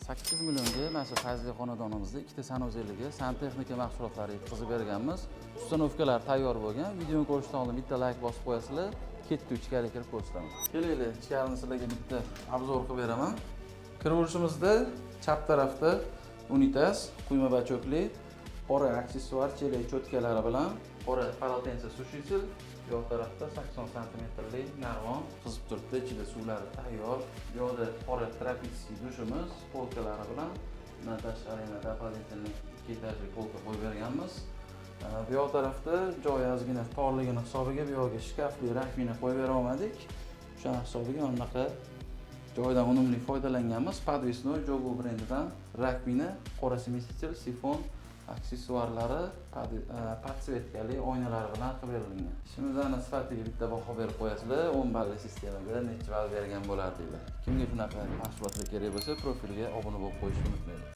8 millionga mana shu fayzli xonadonimizda ikkita sanuzelligi, santexnika mahsulotlari yetkazib berganmiz. Ustanovkalar tayyor bo'lgan. Videoni ko'rishdan oldin bitta like bosib qo'yasizlar. Ketdi ichkariga kirib ko'rsataman. Kelaylik, ichkarini sizlarga bitta obzor qilib beraman. Kiraverishimizda chap tarafda unitaz, quyma bachokli, qora aksessuar chelak cho'tkalari bilan qora palotensa sushitsil, yoq tarafda 80 santimetrli narvon qizib turibdi, ichida suvlari tayyor. Bu yerda qora trapetskiy dushimiz, polkalari bilan bundan tashqari yana doполнительный ikki etajli polka qo'yib berganmiz. Bu yoq tarafda joy ozgina torligini hisobiga bu yerga shkafli rakmini qo'yib bera olmadik. O'sha hisobiga bunaqa joydan unumli foydalanganmiz. Подвесной Jogo brendidan rakmini, qora smesитель, sifon aksessuarlari, podsvetkali oynalari bilan qilib berilgan. Ishimizdan sifatiga bitta baho berib qo'yasizlar. 10 balli sistemaga necha ball bergan bo'lardinglar. Kimga shunaqa mahsulotlar kerak bo'lsa, profilga obuna bo'lib qo'yishni unutmanglar.